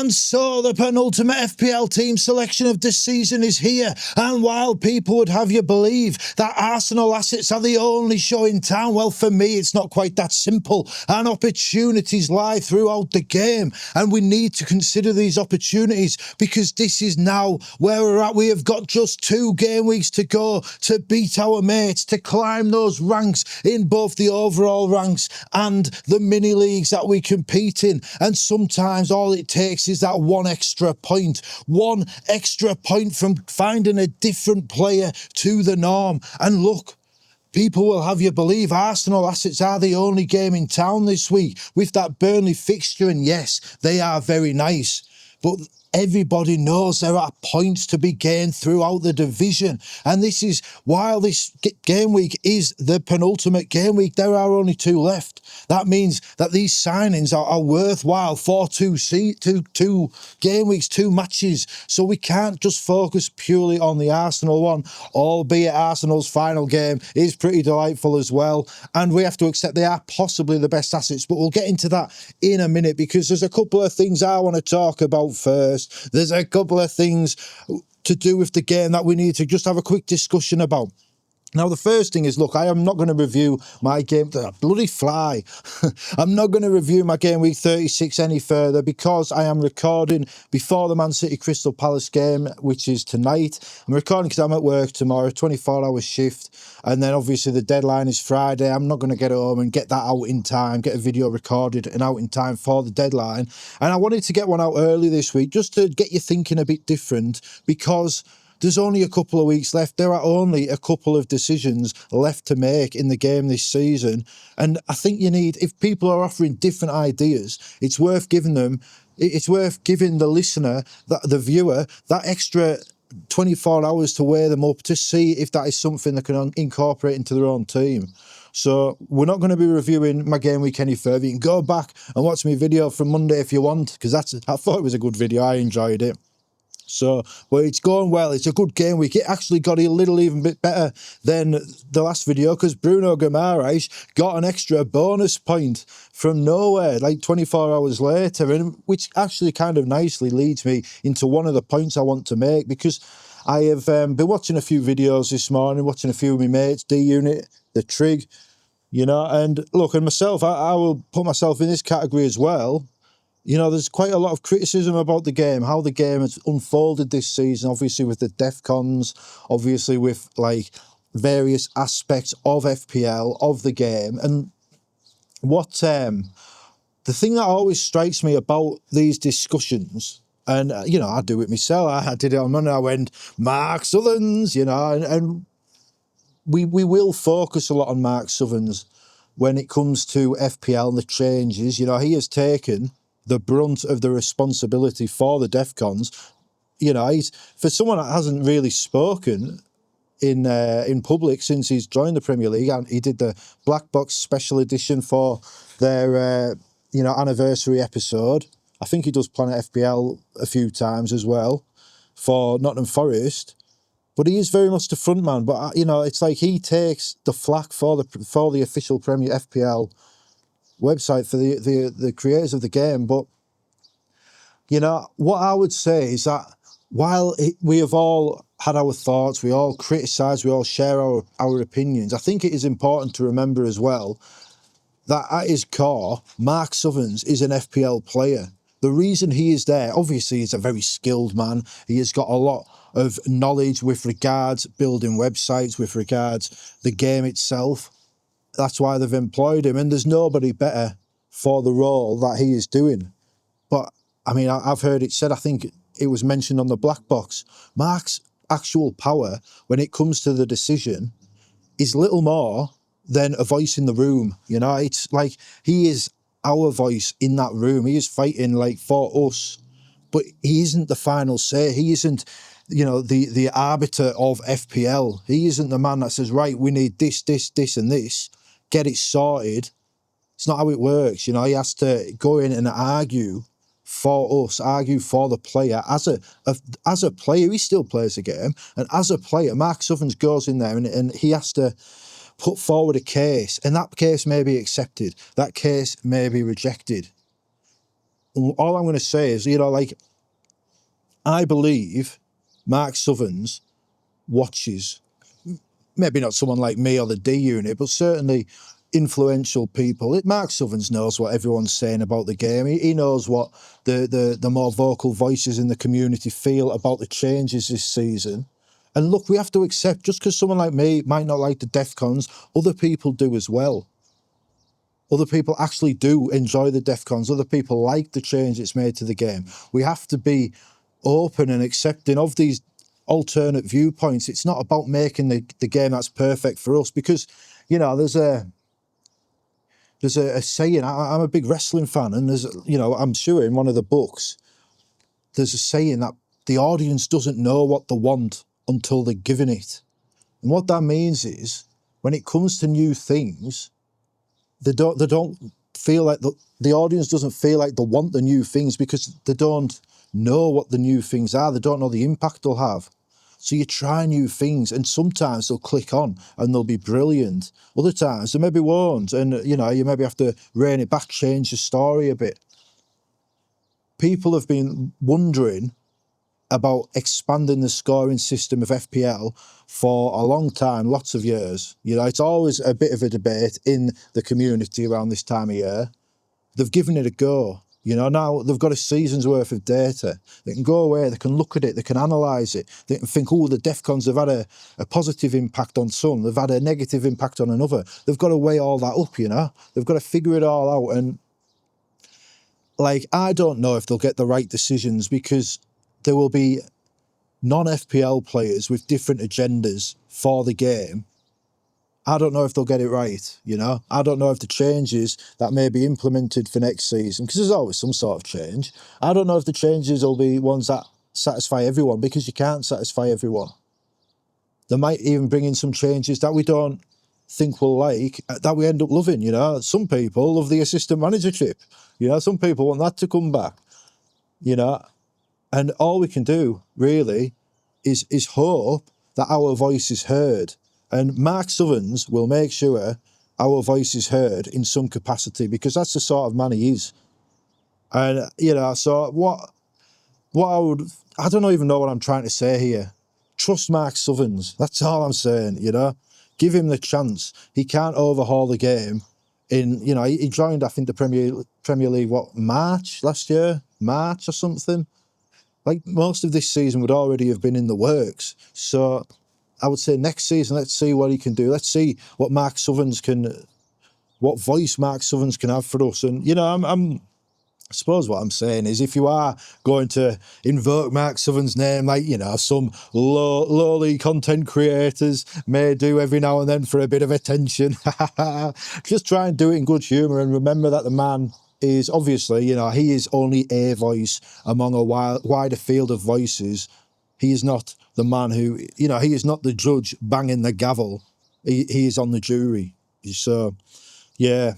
And so the penultimate FPL team selection of this season is here. And while people would have you believe that Arsenal assets are the only show in town, well, for me, it's not quite that simple. And opportunities lie throughout the game. And we need to consider these opportunities because this is now where we're at. We have got just 2 game weeks to go to beat our mates, to climb those ranks in both the overall ranks and the mini leagues that we compete in. And sometimes all it takes is that one extra point from finding a different player to the norm. And look, people will have you believe Arsenal assets are the only game in town this week with that Burnley fixture. And yes, they are very nice, but everybody knows there are points to be gained throughout the division. And this is, while this game week is the penultimate game week, there are only 2 left. That means that these signings are worthwhile for 2 game weeks, 2 matches. So we can't just focus purely on the Arsenal one, albeit Arsenal's final game is pretty delightful as well. And we have to accept they are possibly the best assets, but we'll get into that in a minute because there's a couple of things I want to talk about first. There's a couple of things to do with the game that we need to just have a quick discussion about. Now, the first thing is, look, I am not going to review my game, bloody fly. I'm not going to review my game week 36 any further because I am recording before the Man City Crystal Palace game, which is tonight. I'm recording because I'm at work tomorrow, 24-hour shift. And then obviously the deadline is Friday. I'm not going to get home and get that out in time, get a video recorded and out in time for the deadline. And I wanted to get one out early this week just to get you thinking a bit different because there's only a couple of weeks left. There are only a couple of decisions left to make in the game this season. And I think you need, if people are offering different ideas, it's worth giving the listener, the viewer, that extra 24 hours to weigh them up to see if that is something they can incorporate into their own team. So we're not going to be reviewing my game week any further. You can go back and watch my video from Monday if you want, because I thought it was a good video. I enjoyed it. So, well, it's going well. It's a good game week. It actually got a little even bit better than the last video because Bruno Guimaraes got an extra bonus point from nowhere, like 24 hours later, and which actually kind of nicely leads me into one of the points I want to make because I have been watching a few videos this morning, watching a few of my mates, D-Unit, the Trig, you know, and look, and myself, I will put myself in this category as well. You know, there's quite a lot of criticism about the game, how the game has unfolded this season, obviously with the DEFCONs, obviously with, like, various aspects of FPL, of the game. And what, the thing that always strikes me about these discussions, and, you know, I do it myself, I did it on Monday, I went, Mark Sutherns, you know, and we will focus a lot on Mark Sutherns when it comes to FPL and the changes. You know, he has taken the brunt of the responsibility for the DEFCONs. You know, he's, for someone that hasn't really spoken in public since he's joined the Premier League, and he did the Black Box special edition for their you know, anniversary episode. I think he does Planet FPL a few times as well for Nottingham Forest. But he is very much the front man. But you know, it's like he takes the flak for the official Premier FPL website for the creators of the game. But you know what I would say is that while we have all had our thoughts, we all criticise, we all share our opinions, I think it is important to remember as well that at his core, Mark Sutherns is an FPL player. The reason he is there, obviously, he's a very skilled man. He has got a lot of knowledge with regards building websites, with regards the game itself. That's why they've employed him, and there's nobody better for the role that he is doing. But, I mean, I've heard it said, I think it was mentioned on the Black Box, Mark's actual power when it comes to the decision is little more than a voice in the room. You know, it's like he is our voice in that room. He is fighting, like, for us, but he isn't the final say. He isn't, you know, the arbiter of FPL. He isn't the man that says, right, we need this, this, this, and this. Get it sorted. It's not how it works. You know, he has to go in and argue for us, argue for the player. As a player, he still plays the game. And as a player, Mark Sutherns goes in there and he has to put forward a case. And that case may be accepted. That case may be rejected. all I'm going to say is, like, I believe Mark Sutherns watches, maybe not someone like me or the D unit, but certainly influential people. Mark Sutherns knows what everyone's saying about the game. He knows what the more vocal voices in the community feel about the changes this season. And look, we have to accept, just because someone like me might not like the DEFCONs, other people do as well. Other people actually do enjoy the DEFCONs. Other people like the change it's made to the game. We have to be open and accepting of these alternate viewpoints. It's not about making the game that's perfect for us, because, there's a saying. I'm a big wrestling fan, and I'm sure in one of the books, there's a saying that the audience doesn't know what they want until they're given it. And what that means is, when it comes to new things, they don't feel like the audience doesn't feel like they want the new things, because they don't know what the new things are. They don't know the impact they'll have. So you try new things, and sometimes they'll click on and they'll be brilliant. Other times they maybe won't, and you maybe have to rein it back, change the story a bit. People have been wondering about expanding the scoring system of FPL for a long time, lots of years. It's always a bit of a debate in the community around this time of year. They've given it a go. Now they've got a season's worth of data. They can go away, they can look at it, they can analyse it. They can think, the DEFCONs have had a positive impact on some, they've had a negative impact on another. They've got to weigh all that up, They've got to figure it all out. And, I don't know if they'll get the right decisions, because there will be non-FPL players with different agendas for the game. I don't know if they'll get it right, I don't know if the changes that may be implemented for next season, because there's always some sort of change, I don't know if the changes will be ones that satisfy everyone, because you can't satisfy everyone. They might even bring in some changes that we don't think we'll like, that we end up loving, Some people love the assistant manager chip, some people want that to come back, And all we can do, really, is hope that our voice is heard. And Mark Sutherns will make sure our voice is heard in some capacity, because that's the sort of man he is. And, so I don't even know what I'm trying to say here. Trust Mark Sutherns. That's all I'm saying, Give him the chance. He can't overhaul the game. He joined, I think, the Premier League, March last year? March or something? Most of this season would already have been in the works. So I would say next season, let's see what he can do. Let's see what what voice Mark Sutherns can have for us. And, I suppose what I'm saying is, if you are going to invoke Mark Sutherns' name, some lowly content creators may do every now and then for a bit of attention, just try and do it in good humour, and remember that the man is obviously, he is only a voice among a wider field of voices. He is not the man who, he is not the judge banging the gavel. He is on the jury. So, yeah,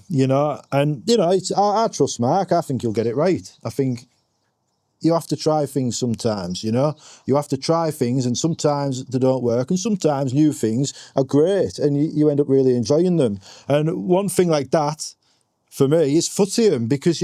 and, I trust Mark. I think he'll get it right. I think you have to try things sometimes, You have to try things, and sometimes they don't work, and sometimes new things are great, and you end up really enjoying them. And one thing like that, for me, is Footium, because,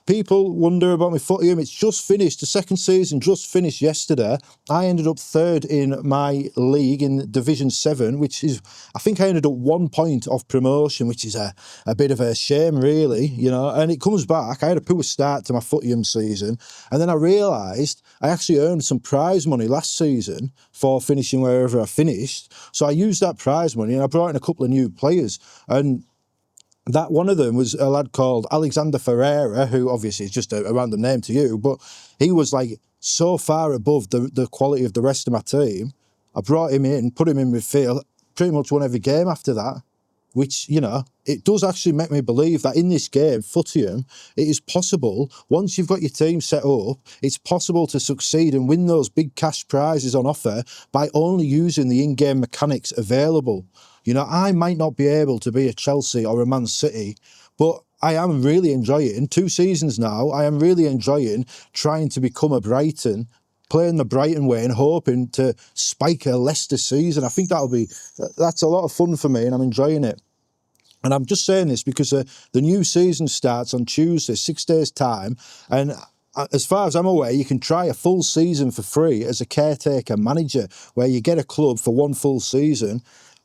people wonder about my Footium. It's just finished. The second season just finished yesterday. I ended up third in my league in Division 7, which is, I think I ended up 1 point off promotion, which is a bit of a shame, really, and it comes back. I had a poor start to my Footium season, and then I realised I actually earned some prize money last season for finishing wherever I finished. So I used that prize money, and I brought in a couple of new players, and that one of them was a lad called Alexander Ferreira, who obviously is just a random name to you, but he was so far above the quality of the rest of my team. I brought him in, put him in midfield, pretty much won every game after that, which, it does actually make me believe that in this game, Footium, it is possible, once you've got your team set up, it's possible to succeed and win those big cash prizes on offer by only using the in-game mechanics available. I might not be able to be a Chelsea or a Man City, but I am really enjoying, 2 seasons now, I am really enjoying trying to become a Brighton, playing the Brighton way and hoping to spike a Leicester season. I think that's a lot of fun for me, and I'm enjoying it. And I'm just saying this because the new season starts on Tuesday, 6 days' time. And as far as I'm aware, you can try a full season for free as a caretaker manager, where you get a club for one full season.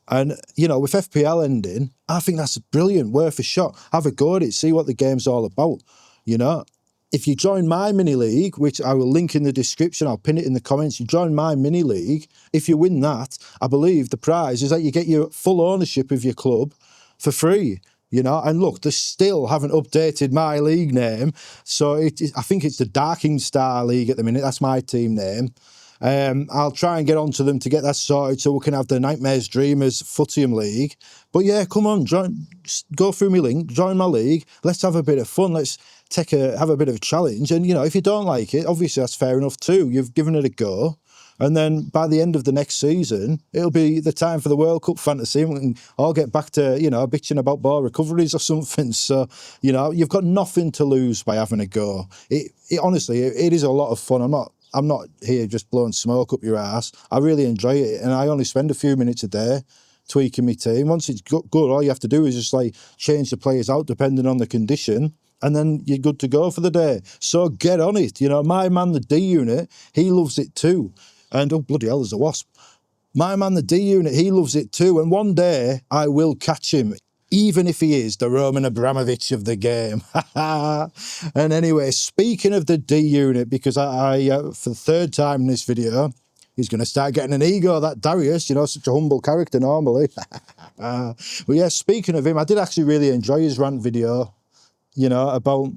And, you know, with FPL ending, I think that's brilliant, worth a shot. Have a go at it, see what the game's all about, you know. If you join my mini league, which I will link in the description, I'll pin it in the comments, you join my mini league, if you win that, I believe the prize is that you get your full ownership of your club for free, you know. And look, they still haven't updated my league name, so I think it's the Darking Star League at the minute. That's my team name. I'll try and get onto them to get that sorted so we can have the Nightmares Dreamers Footium League. But yeah, come on, go through my link, join my league. Let's have a bit of fun. Let's have a bit of a challenge. And, you know, if you don't like it, obviously that's fair enough too. You've given it a go. And then by the end of the next season, it'll be the time for the World Cup fantasy, and we can all get back to, you know, bitching about ball recoveries or something. So, you know, you've got nothing to lose by having a go. Honestly, it is a lot of fun. I'm not here just blowing smoke up your ass. I really enjoy it, and I only spend a few minutes a day tweaking my team. Once it's good, all you have to do is just like change the players out depending on the condition, and then you're good to go for the day. So get on it. You know, my man, the D unit, he loves it too. And oh, bloody hell, there's a wasp. My man, the D unit, he loves it too. And one day I will catch him, even if he is the Roman Abramovich of the game. And anyway, speaking of the D unit, because I for the third time in this video, he's going to start getting an ego, that Darius, you know, such a humble character normally. But yeah, speaking of him, I did actually really enjoy his rant video, you know, about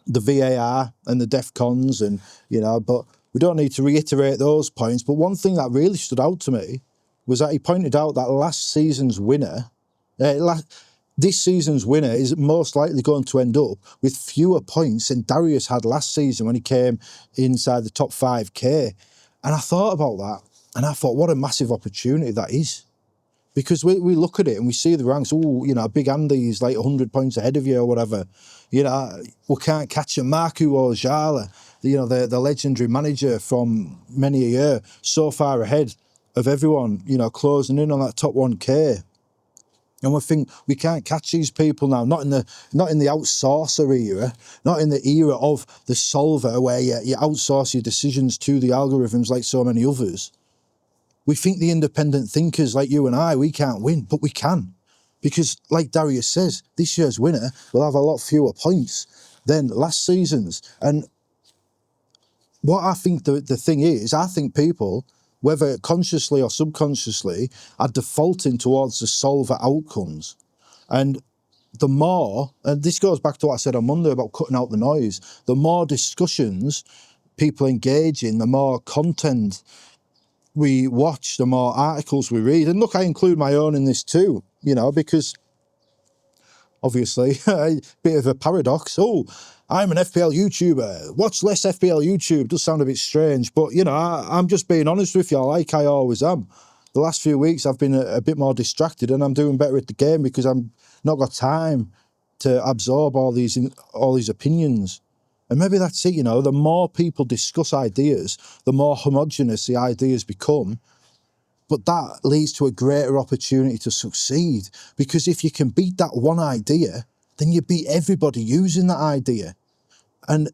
the VAR and the DEFCONs, and, you know, but we don't need to reiterate those points. But one thing that really stood out to me was that he pointed out that last season's winner, this season's winner is most likely going to end up with fewer points than Darius had last season when he came inside the top 5k. And I thought about that, and I thought, what a massive opportunity that is. Because we look at it and we see the ranks, oh, you know, Big Andy's like 100 points ahead of you or whatever. You know, we can't catch him. Marku Ojala, you know, the legendary manager from many a year, so far ahead of everyone, you know, closing in on that top 1k. And we think we can't catch these people now, not in the outsourcer era, not in the era of the solver where you outsource your decisions to the algorithms like so many others. We think the independent thinkers like you and I, we can't win, but we can. Because like Darius says, this year's winner will have a lot fewer points than last season's. And what I think the thing is, I think people, whether consciously or subconsciously, are defaulting towards the solver outcomes. And the more, and this goes back to what I said on Monday about cutting out the noise, the more discussions people engage in, the more content we watch, the more articles we read. And look, I include my own in this too, you know, because obviously, a bit of a paradox. Oh, I'm an FPL YouTuber. Watch less FPL YouTube. Does sound a bit strange, but, you know, I'm just being honest with you, like I always am. The last few weeks, I've been a bit more distracted, and I'm doing better at the game because I've not got time to absorb all these opinions. And maybe that's it, you know, the more people discuss ideas, the more homogenous the ideas become. But that leads to a greater opportunity to succeed. Because if you can beat that one idea, then you beat everybody using that idea. And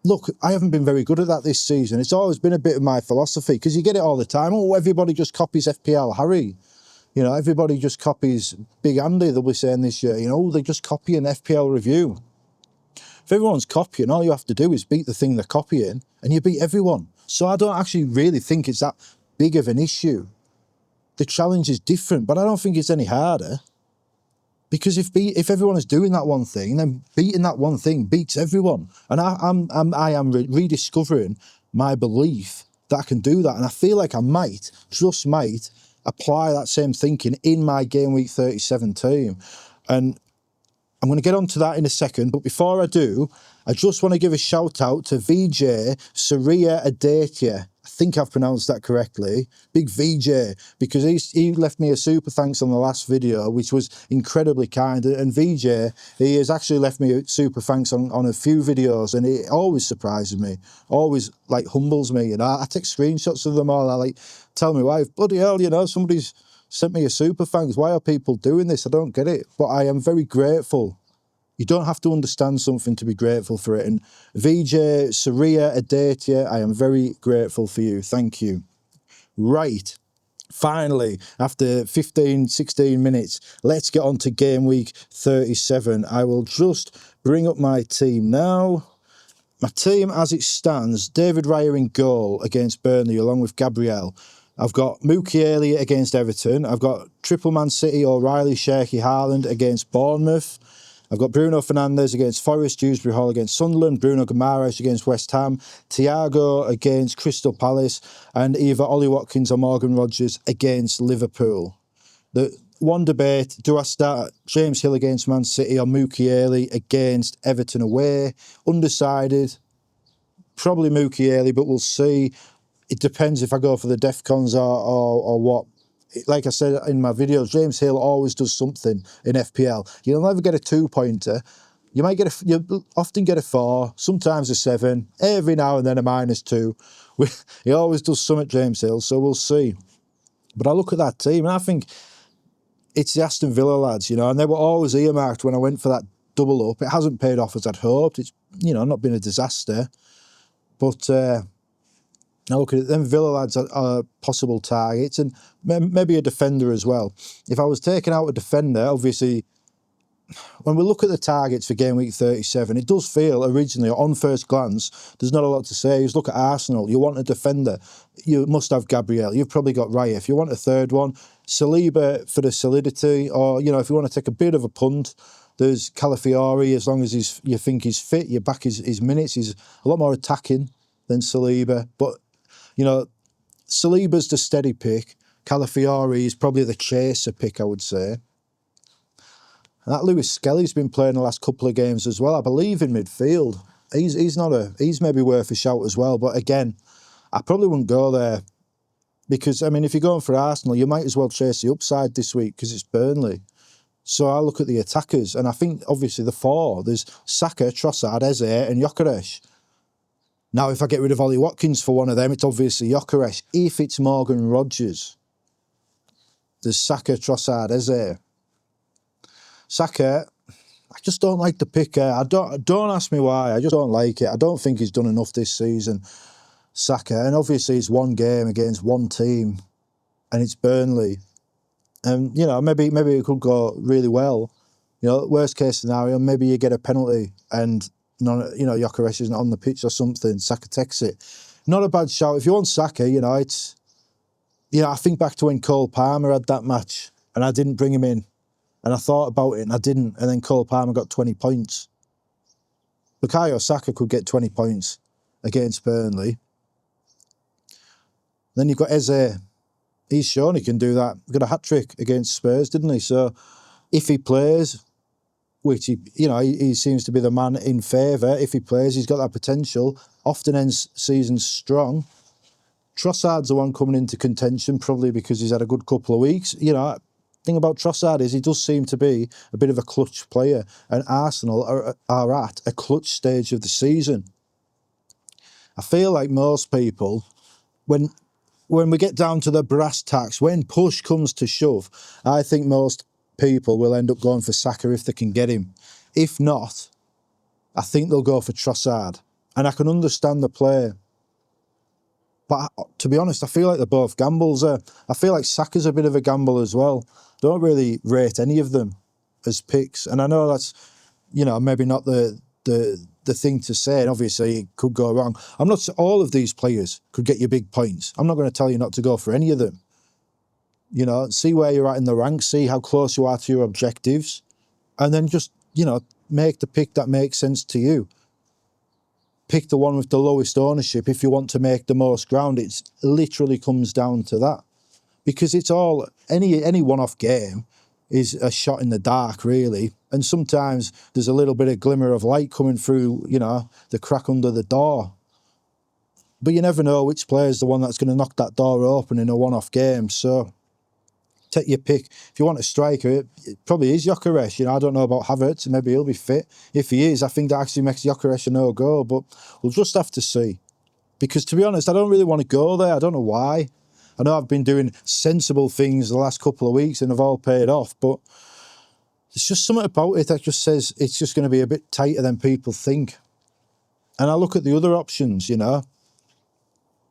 look, I haven't been very good at that this season. It's always been a bit of my philosophy, because you get it all the time. Oh, everybody just copies FPL Harry. You know, everybody just copies Big Andy, they'll be saying this year. You know, they just copy an FPL review. If everyone's copying, all you have to do is beat the thing they're copying, and you beat everyone. So I don't actually really think it's that big of an issue. The challenge is different, but I don't think it's any harder. Because if everyone is doing that one thing, then beating that one thing beats everyone. And I am rediscovering my belief that I can do that. And I feel like I might, just might, apply that same thinking in my Gameweek 37 team. And I'm going to get onto that in a second, but before I do, I just want to give a shout out to VJ Saria Adetia. I think I've pronounced that correctly. Big VJ, because he left me a super thanks on the last video, which was incredibly kind. And VJ, he has actually left me a super thanks on a few videos, and it always surprises me, always like humbles me. And I take screenshots of them all. I like tell my wife, bloody hell, you know, somebody's sent me a super thanks. Why are people doing this? I don't get it. But I am very grateful. You don't have to understand something to be grateful for it. And VJ, Saria, Adatia, I am very grateful for you. Thank you. Right. Finally, after 15, 16 minutes, let's get on to game week 37. I will just bring up my team now. My team as it stands, David Raya in goal against Burnley along with Gabriel. I've got Mukiele against Everton. I've got Triple Man City, O'Reilly, Sharky, Haaland against Bournemouth. I've got Bruno Fernandes against Forest, Dewsbury Hall against Sunderland, Bruno Guimaraes against West Ham, Thiago against Crystal Palace, and either Ollie Watkins or Morgan Rogers against Liverpool. The one debate, do I start James Hill against Man City or Mukiele against Everton away? Undecided. Probably Mukiele, but we'll see. It depends if I go for the Defcons or what. Like I said in my videos, James Hill always does something in FPL. You'll never get a 2-pointer. You often get a 4, sometimes a 7, every now and then a -2. He always does something, James Hill, so we'll see. But I look at that team and I think it's the Aston Villa lads, and they were always earmarked when I went for that double up. It hasn't paid off as I'd hoped. It's, not been a disaster. But now look at it, them Villa lads are possible targets, and maybe a defender as well. If I was taking out a defender, obviously, when we look at the targets for game week 37, it does feel originally, on first glance, there's not a lot to say. Just look at Arsenal. You want a defender, you must have Gabriel. You've probably got Raya. If you want a third one, Saliba for the solidity, or, if you want to take a bit of a punt, there's Calafiori, as long as you think he's fit, you back his minutes. He's a lot more attacking than Saliba. But, Saliba's the steady pick. Calafiori is probably the chaser pick, I would say. And that Lewis Skelly's been playing the last couple of games as well, I believe, in midfield. He's maybe worth a shout as well. But again, I probably wouldn't go there. Because, if you're going for Arsenal, you might as well chase the upside this week because it's Burnley. So I look at the attackers, and I think, obviously, the 4, there's Saka, Trossard, Eze and Gyökeres. Now, if I get rid of Ollie Watkins for one of them, it's obviously Gyökeres. If it's Morgan Rogers, there's Saka, Trossard, Eze. Saka, I just don't like the pick. Don't ask me why. I just don't like it. I don't think he's done enough this season, Saka. And obviously, it's one game against one team, and it's Burnley. And, maybe it could go really well. Worst case scenario, maybe you get a penalty and, Gyökeres isn't on the pitch or something. Saka takes it. Not a bad shout. If you want Saka, it's... I think back to when Cole Palmer had that match and I didn't bring him in. And I thought about it and I didn't. And then Cole Palmer got 20 points. Bukayo Saka could get 20 points against Burnley. Then you've got Eze. He's shown he can do that. He got a hat-trick against Spurs, didn't he? So if he plays, which he seems to be the man in favour, if he plays, he's got that potential. Often ends seasons strong. Trossard's the one coming into contention, probably because he's had a good couple of weeks. Thing about Trossard is he does seem to be a bit of a clutch player, and Arsenal are at a clutch stage of the season. I feel like most people, when we get down to the brass tacks, when push comes to shove, I think most people will end up going for Saka if they can get him. If not, I think they'll go for Trossard. And I can understand the play. But to be honest, I feel like they're both gambles. I feel like Saka's a bit of a gamble as well. Don't really rate any of them as picks. And I know that's, maybe not the thing to say. And obviously, it could go wrong. I'm not. All of these players could get you big points. I'm not going to tell you not to go for any of them. See where you're at in the ranks, see how close you are to your objectives, and then just, make the pick that makes sense to you. Pick the one with the lowest ownership if you want to make the most ground. It literally comes down to that. Because it's all, any one-off game is a shot in the dark, really. And sometimes there's a little bit of glimmer of light coming through, the crack under the door. But you never know which player is the one that's going to knock that door open in a one-off game. So take your pick. If you want a striker, it probably is Gyökeres. I don't know about Havertz. Maybe he'll be fit. If he is, I think that actually makes Gyökeres a no-go. But we'll just have to see. Because to be honest, I don't really want to go there. I don't know why. I know I've been doing sensible things the last couple of weeks and they've all paid off, but there's just something about it that just says it's just going to be a bit tighter than people think. And I look at the other options, you know,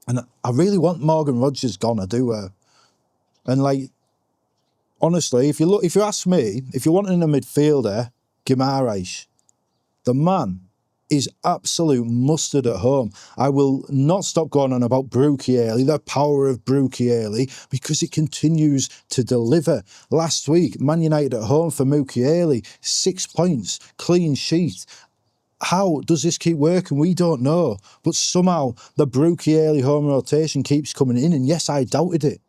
and I really want Morgan Rogers gone, I do. And like, honestly, if you ask me, if you're wanting a midfielder, Guimaraes, the man is absolute mustard at home. I will not stop going on about Bruchieli, the power of Bruchieli, because it continues to deliver. Last week, Man United at home for Mukiele, 6 points, clean sheet. How does this keep working? We don't know. But somehow the Bruchieli home rotation keeps coming in. And yes, I doubted it.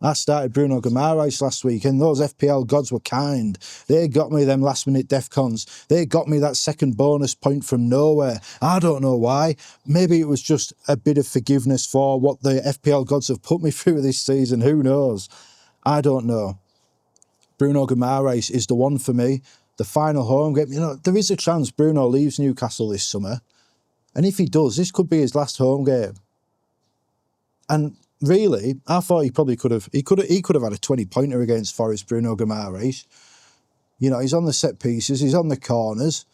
I started Bruno Guimaraes last week, and those FPL gods were kind. They got me them last-minute DEFCONs. They got me that second bonus point from nowhere. I don't know why. Maybe it was just a bit of forgiveness for what the FPL gods have put me through this season. Who knows? I don't know. Bruno Guimaraes is the one for me. The final home game. You know, there is a chance Bruno leaves Newcastle this summer. And if he does, this could be his last home game. And really, I thought he probably could have had a 20-pointer against Forest, Bruno Guimaraes. You know, he's on the set pieces, he's on the corners,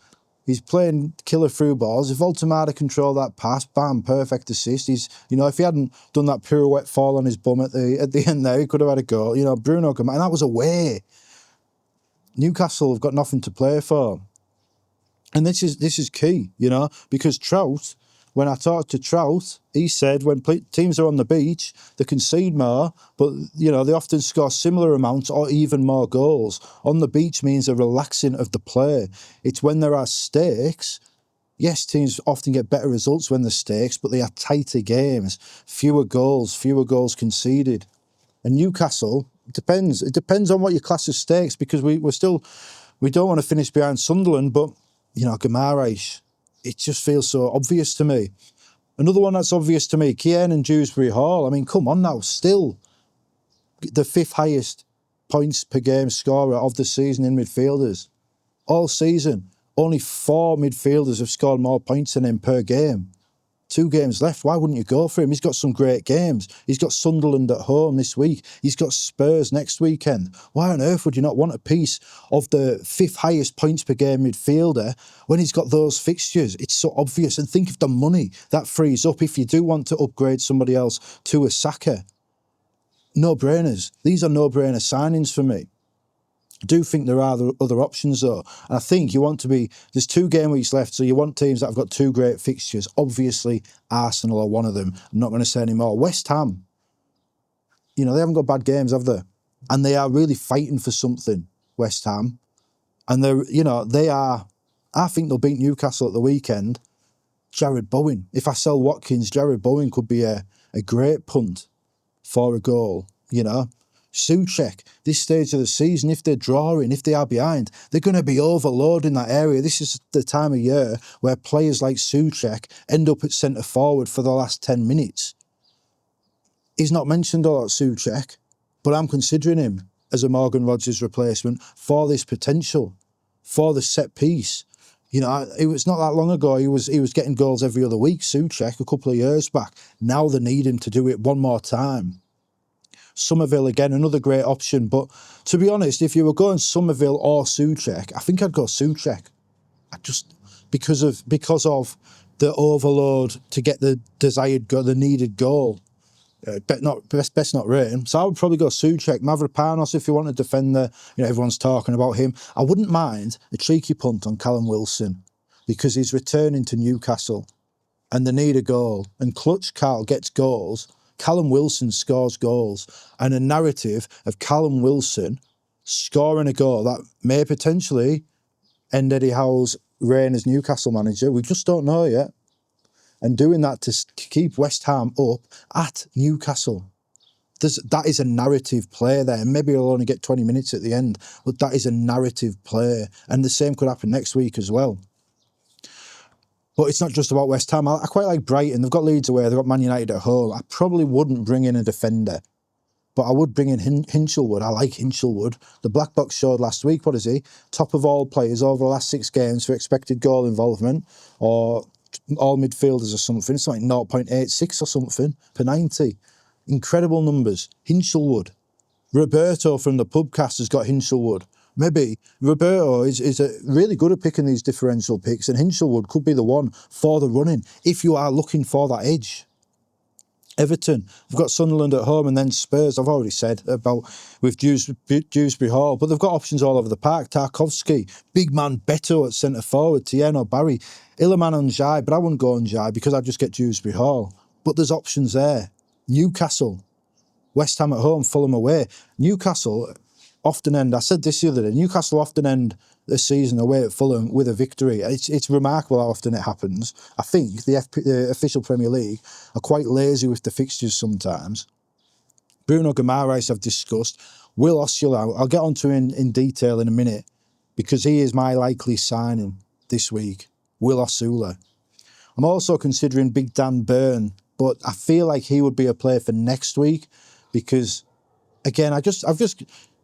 he's playing killer through balls. If Voltemada controlled that pass, bam, perfect assist. He's, you know, if he hadn't done that pirouette fall on his bum at the end there, he could have had a goal. You know, Bruno Guimaraes, and that was away. Newcastle have got nothing to play for. And this is key, you know, because Trout, when I talked to Trout, he said when teams are on the beach, they concede more, but, you know, they often score similar amounts or even more goals. On the beach means a relaxing of the play. It's when there are stakes. Yes, teams often get better results when there's stakes, but they are tighter games. Fewer goals conceded. And Newcastle, it depends on what your class of stakes, because we don't want to finish behind Sunderland, but, you know, Guimaraes, it just feels so obvious to me. Another one that's obvious to me, Kiernan Dewsbury Hall. I mean, come on now, still the 5th highest points per game scorer of the season in midfielders. All season, only 4 midfielders have scored more points than him per game. 2 games left, why wouldn't you go for him? He's got some great games. He's got Sunderland at home this week. He's got Spurs next weekend. Why on earth would you not want a piece of the 5th highest points per game midfielder when he's got those fixtures? It's so obvious. And think of the money that frees up if you do want to upgrade somebody else to a Saka. No-brainers. These are no-brainer signings for me. I do think there are other options though. And I think you want to be, there's 2 game weeks left, so you want teams that have got 2 great fixtures. Obviously, Arsenal are one of them. I'm not going to say any more. West Ham, you know, they haven't got bad games, have they? And they are really fighting for something, West Ham. And they're, you know, I think they'll beat Newcastle at the weekend. Jared Bowen. If I sell Watkins, Jared Bowen could be a great punt for a goal, you know. Souček, this stage of the season, if they're drawing, if they are behind, they're going to be overloading that area. This is the time of year where players like Souček end up at centre forward for the last 10 minutes. He's not mentioned a lot, Souček, but I'm considering him as a Morgan Rogers replacement for this potential, for the set piece. You know, it was not that long ago he was getting goals every other week, Souček, a couple of years back. Now they need him to do it one more time. Somerville again, another great option. But to be honest, if you were going Somerville or Souček, I think I'd go Souček. Because of the overload to get the desired goal, the needed goal. Best not rate him. So I would probably go Souček. Mavropanos, if you want to defend everyone's talking about him. I wouldn't mind a cheeky punt on Callum Wilson because he's returning to Newcastle and they need a goal. And Clutch Carl gets goals. Callum Wilson scores goals, and a narrative of Callum Wilson scoring a goal that may potentially end Eddie Howe's reign as Newcastle manager. We just don't know yet. And doing that to keep West Ham up at Newcastle. That is a narrative play there. And maybe he'll only get 20 minutes at the end, but that is a narrative play. And the same could happen next week as well. But it's not just about West Ham. I quite like Brighton. They've got Leeds away. They've got Man United at home. I probably wouldn't bring in a defender, but I would bring in Hinchelwood. I like Hinchelwood. The Black Box showed last week, what is he? Top of all players over the last 6 games for expected goal involvement, or all midfielders or something. It's like 0.86 or something per 90. Incredible numbers. Hinchelwood. Roberto from the Pubcast has got Hinchelwood. Maybe Roberto is really good at picking these differential picks, and Hinchelwood could be the one for the running if you are looking for that edge. Everton, we've got Sunderland at home and then Spurs. I've already said about with Dewsbury Hall, but they've got options all over the park. Tarkovsky, big man Beto at centre forward, Tien or Barry, Illiman on Jai, but I wouldn't go on Jai because I'd just get Dewsbury Hall. But there's options there. Newcastle, West Ham at home, Fulham away. Newcastle often end, I said this the other day, Newcastle often end the season away at Fulham with a victory. It's remarkable how often it happens. I think the official Premier League are quite lazy with the fixtures sometimes. Bruno Guimaraes I've discussed. Will Osula, I'll get onto in detail in a minute because he is my likely signing this week. Will Osula. I'm also considering Big Dan Burn, but I feel like he would be a player for next week because, again,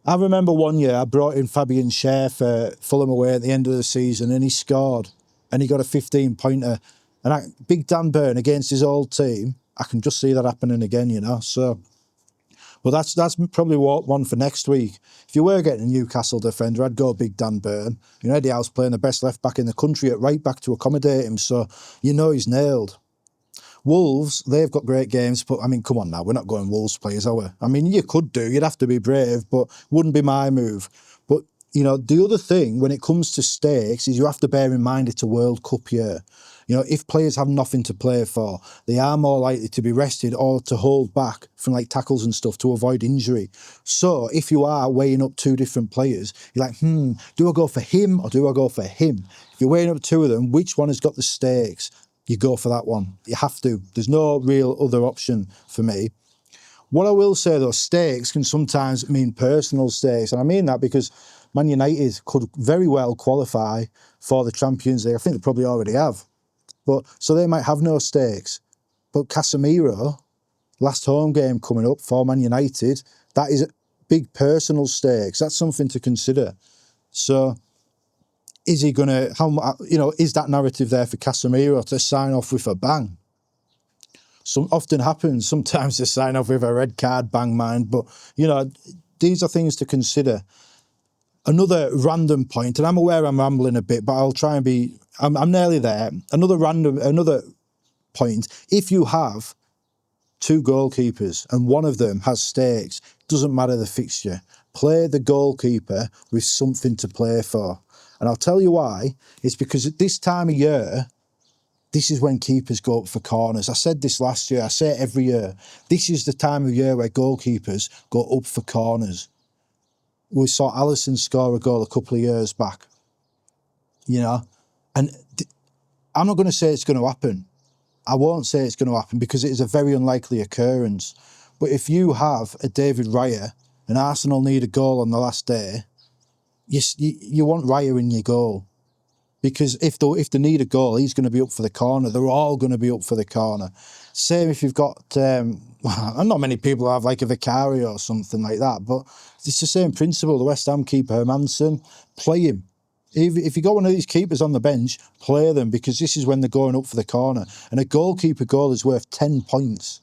I remember one year I brought in Fabian Schär for Fulham away at the end of the season and he scored and he got a 15-pointer. And Big Dan Burn against his old team, I can just see that happening again, you know. So, but that's probably one for next week. If you were getting a Newcastle defender, I'd go Big Dan Burn. You know, Eddie Howe's playing the best left back in the country at right back to accommodate him, so you know he's nailed. Wolves, they've got great games, but I mean, come on now, we're not going Wolves players, are we? I mean, you could do, you'd have to be brave, but wouldn't be my move. But, you know, the other thing when it comes to stakes is you have to bear in mind it's a World Cup year. You know, if players have nothing to play for, they are more likely to be rested or to hold back from like tackles and stuff to avoid injury. So if you are weighing up two different players, you're like, do I go for him or do I go for him? If you're weighing up two of them, which one has got the stakes? You go for that one. You have to. There's no real other option for me. What I will say, though, stakes can sometimes mean personal stakes. And I mean that because Man United could very well qualify for the Champions League. I think they probably already have. But so they might have no stakes. But Casemiro, last home game coming up for Man United, that is big personal stakes. That's something to consider. So is he going to, is that narrative there for Casemiro to sign off with a bang? Often happens. Sometimes they sign off with a red card, bang, mind. But, you know, these are things to consider. Another random point, and I'm aware I'm rambling a bit, but I'll try and be, I'm nearly there. Another point, if you have two goalkeepers and one of them has stakes, doesn't matter the fixture, play the goalkeeper with something to play for. And I'll tell you why. It's because at this time of year, this is when keepers go up for corners. I said this last year, I say it every year. This is the time of year where goalkeepers go up for corners. We saw Alisson score a goal a couple of years back, you know. And I'm not going to say it's going to happen. I won't say it's going to happen because it is a very unlikely occurrence. But if you have a David Raya and Arsenal need a goal on the last day, you want Raya in your goal. Because if they need a goal, he's going to be up for the corner. They're all going to be up for the corner. Same if you've got, not many people have like a Vicario or something like that, but it's the same principle. The West Ham keeper, Hermansen, play him. If you got one of these keepers on the bench, play them because this is when they're going up for the corner. And a goalkeeper goal is worth 10 points.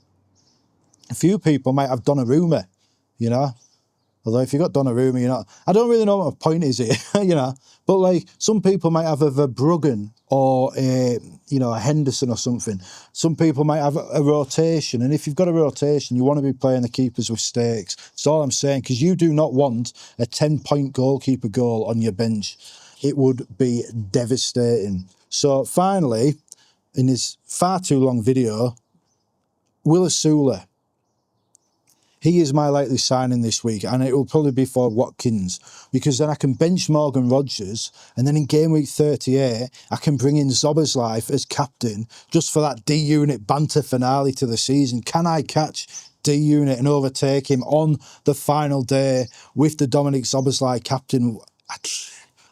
A few people might have Donnarumma, you know. Although if you've got Donnarumma, you're not... I don't really know what my point is here, you know. But, like, some people might have a Verbruggen or, a Henderson or something. Some people might have a rotation. And if you've got a rotation, you want to be playing the keepers with stakes. That's all I'm saying. Because you do not want a 10-point goalkeeper goal on your bench. It would be devastating. So, finally, in this far too long video, Will Osula. He is my likely signing this week, and it will probably be for Watkins, because then I can bench Morgan Rogers, and then in game week 38, I can bring in Szoboszlai as captain just for that D-Unit banter finale to the season. Can I catch D-Unit and overtake him on the final day with the Dominic Szoboszlai captain?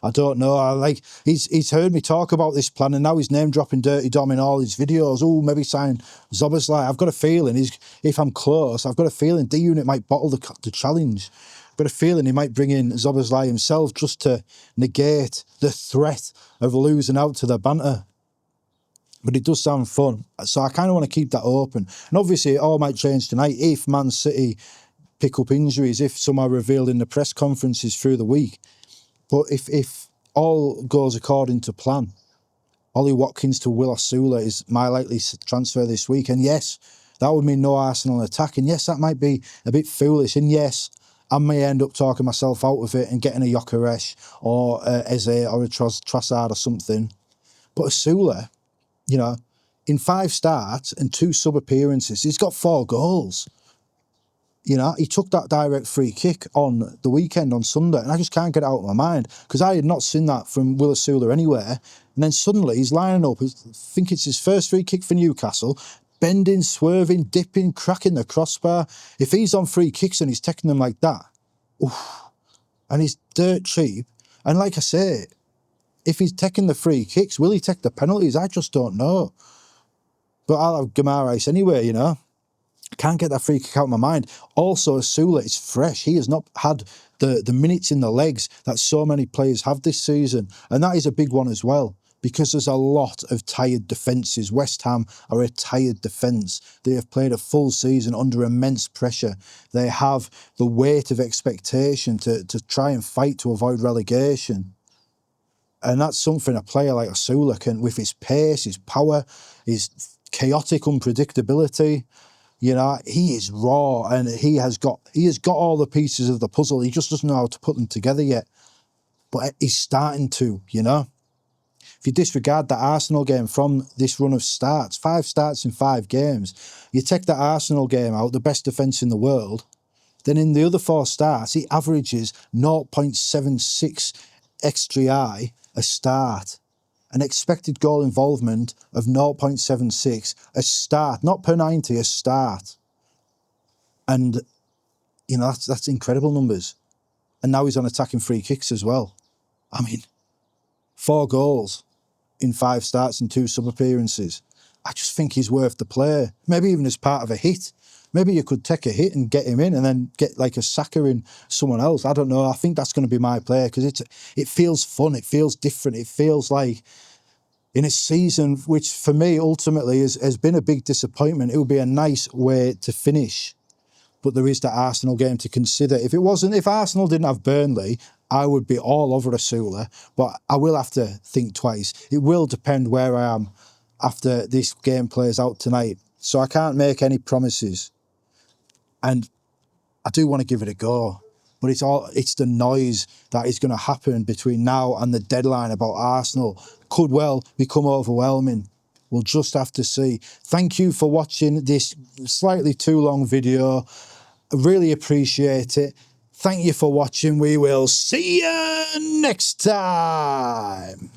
I don't know. He's heard me talk about this plan, and now he's name dropping Dirty Dom in all his videos. Oh, maybe sign Szoboszlai. I've got a feeling if I'm close, I've got a feeling D-Unit might bottle the challenge. I've got a feeling he might bring in Szoboszlai himself just to negate the threat of losing out to the banter. But it does sound fun. So I kind of want to keep that open. And obviously, it all might change tonight if Man City pick up injuries, if some are revealed in the press conferences through the week. But if all goes according to plan, Ollie Watkins to Will Osula is my likely transfer this week. And yes, that would mean no Arsenal attack. And yes, that might be a bit foolish. And yes, I may end up talking myself out of it and getting a Gyökeres or a Eze or a Trossard or something. But Osula, you know, in 5 starts and 2 sub-appearances, he's got 4 goals. You know, he took that direct free kick on the weekend on Sunday, and I just can't get it out of my mind because I had not seen that from Will Osula anywhere. And then suddenly he's lining up, I think it's his first free kick for Newcastle, bending, swerving, dipping, cracking the crossbar. If he's on free kicks and he's taking them like that, oof, and he's dirt cheap. And like I say, if he's taking the free kicks, will he take the penalties? I just don't know. But I'll have Guimaraes anyway, you know. Can't get that free kick out of my mind. Also, Osula is fresh. He has not had the minutes in the legs that so many players have this season. And that is a big one as well, because there's a lot of tired defences. West Ham are a tired defence. They have played a full season under immense pressure. They have the weight of expectation to try and fight to avoid relegation. And that's something a player like Osula can, with his pace, his power, his chaotic unpredictability. You know, he is raw and he has got all the pieces of the puzzle. He just doesn't know how to put them together yet. But he's starting to, you know. If you disregard that Arsenal game from this run of starts, 5 starts in 5 games, you take that Arsenal game out, the best defence in the world, then in the other 4 starts, he averages 0.76 XGI a start. An expected goal involvement of 0.76 a start, not per 90, a start. And, you know, that's incredible numbers. And now he's on attacking free kicks as well. I mean, 4 goals in 5 starts and 2 sub-appearances. I just think he's worth the play. Maybe even as part of a hit. Maybe you could take a hit and get him in and then get like a Saka in someone else. I don't know. I think that's going to be my player because it feels fun. It feels different. It feels like in a season which for me ultimately has been a big disappointment. It would be a nice way to finish. But there is that Arsenal game to consider. If Arsenal didn't have Burnley, I would be all over Osula. But I will have to think twice. It will depend where I am after this game plays out tonight. So I can't make any promises. And I do want to give it a go. But it's the noise that is going to happen between now and the deadline about Arsenal. Could well become overwhelming. We'll just have to see. Thank you for watching this slightly too long video. I really appreciate it. Thank you for watching. We will see you next time.